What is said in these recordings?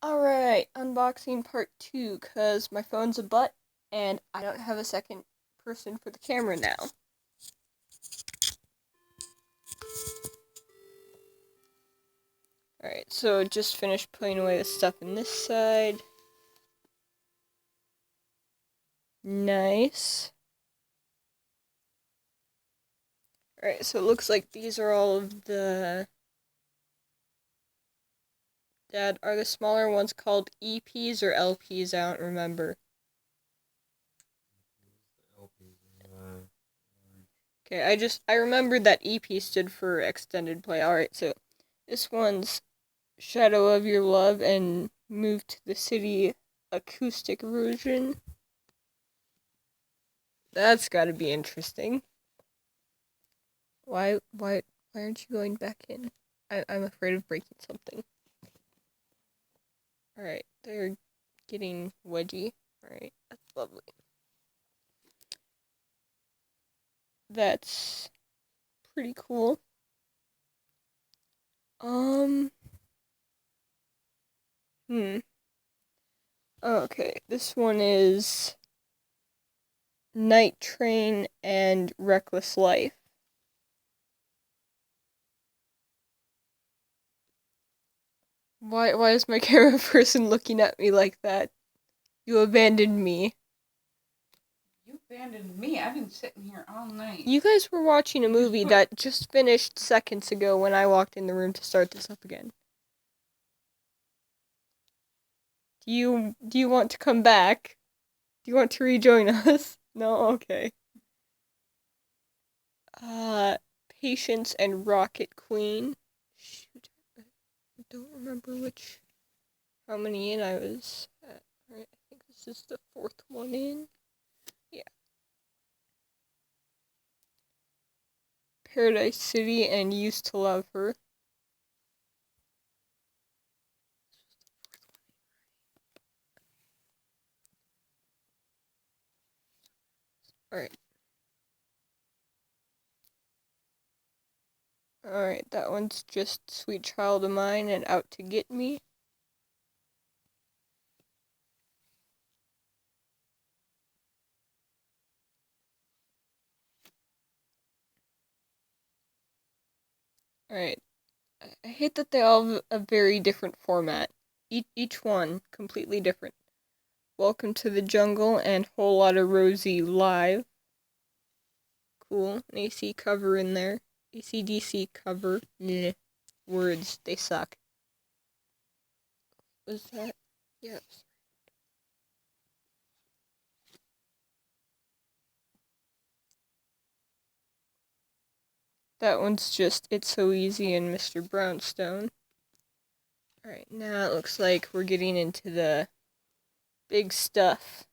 Alright, unboxing part 2, because my phone's a butt, and I don't have a second person for the camera now. Alright, so just finished putting away the stuff in this side. Nice. Alright, so it looks like these are all of the... Dad, are the smaller ones called EPs or LPs? I don't remember. Okay, I remembered that EP stood for extended play. Alright, so this one's Shadow of Your Love and Move to the City acoustic version. That's gotta be interesting. Why aren't you going back in? I'm afraid of breaking something. Alright, they're getting wedgy. Alright, that's lovely. That's pretty cool. Okay, this one is Night Train and Reckless Life. Why is my camera person looking at me like that? You abandoned me. You abandoned me? I've been sitting here all night. You guys were watching a movie that just finished seconds ago when I walked in the room to start this up again. Do you want to come back? Do you want to rejoin us? No? Okay. Patience and Rocket Queen. Shoot, I don't remember how many in I was at. Alright, I think this is the 4th one in. Yeah. Paradise City and Used to Love Her. Alright. Alright, that one's just Sweet Child of Mine and Out to Get Me. Alright. I hate that they all have a very different format. Each one completely different. Welcome to the Jungle and Whole Lotta Rosie live. Cool. An AC cover in there. AC/DC cover. Bleh. Words, they suck. Was that? Yes. That one's just It's So Easy and Mr. Brownstone. Alright, now it looks like we're getting into the big stuff.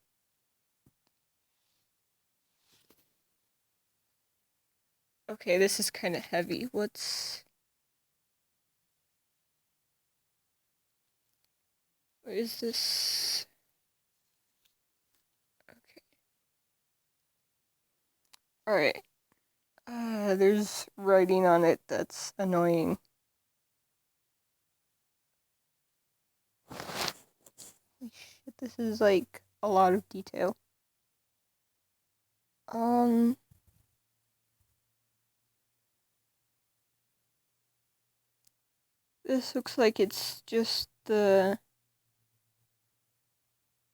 Okay, this is kind of heavy. What is this? Okay. Alright. There's writing on it that's annoying. Holy shit, this is like a lot of detail. This looks like it's just the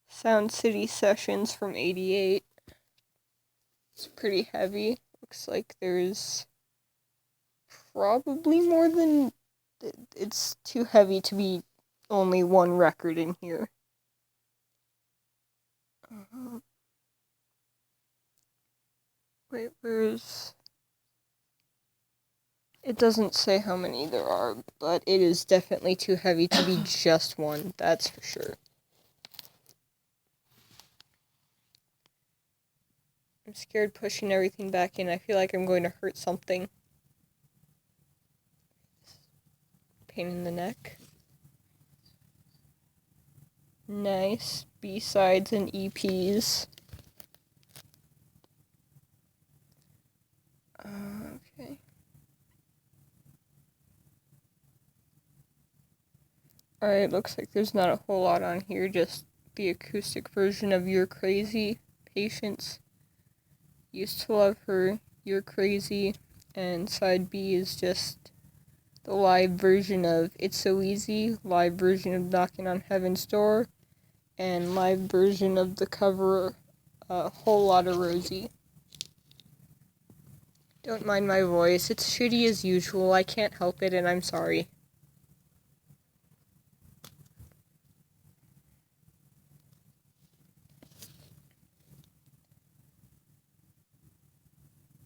Sound City sessions from '88. It's pretty heavy. Looks like there's probably more than... It's too heavy to be only one record in here. Wait, where's... It doesn't say how many there are, but it is definitely too heavy to be just one, that's for sure. I'm scared pushing everything back in. I feel like I'm going to hurt something. Pain in the neck. Nice. B-sides and EPs. Okay. Alright, looks like there's not a whole lot on here, just the acoustic version of You're Crazy, Patience, Used to Love Her, You're Crazy, and side B is just the live version of It's So Easy, live version of Knocking on Heaven's Door, and live version of the cover, Whole Lotta Rosie. Don't mind my voice, it's shitty as usual, I can't help it, and I'm sorry.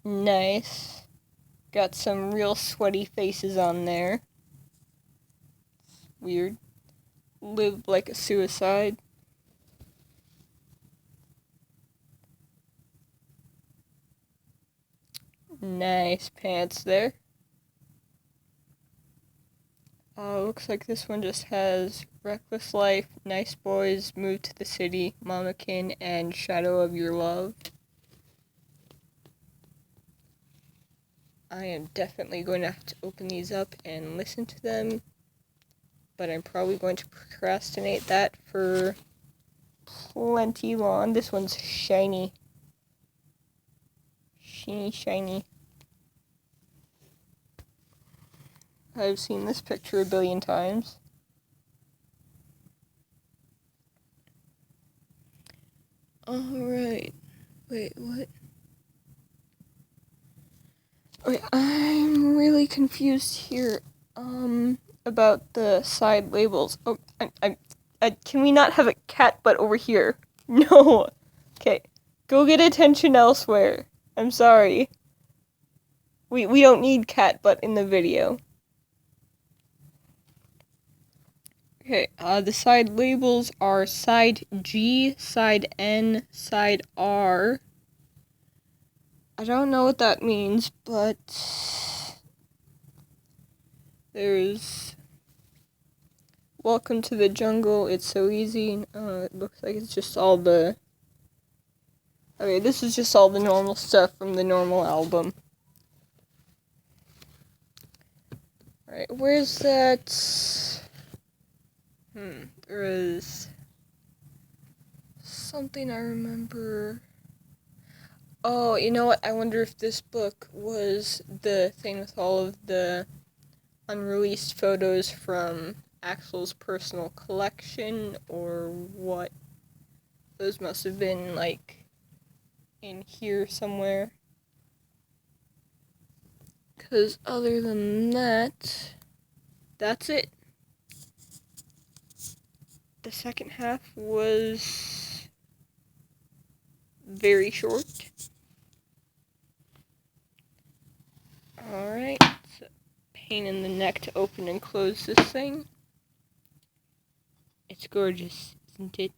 Nice. Got some real sweaty faces on there. Weird. Live like a suicide. Nice pants there. Looks like this one just has Reckless Life, Nice Boys, Move to the City, Mamakin, and Shadow of Your Love. I am definitely going to have to open these up and listen to them, but I'm probably going to procrastinate that for plenty long. This one's shiny. Shiny. I've seen this picture a billion times. Alright. Wait, what? Wait, I'm really confused here. About the side labels. Oh, can we not have a cat butt over here? No. Okay. Go get attention elsewhere. I'm sorry. We don't need cat butt in the video. Okay, the side labels are side G, side N, side R. I don't know what that means, but there's Welcome to the Jungle, It's So Easy. It looks like it's just all the... Okay, this is just all the normal stuff from the normal album. Alright, where's that... there is... something I remember... Oh, you know what? I wonder if this book was the thing with all of the unreleased photos from Axel's personal collection, or what. Those must have been, like, in here somewhere. Because other than that, that's it. The second half was very short. Alright, it's a pain in the neck to open and close this thing. It's gorgeous, isn't it?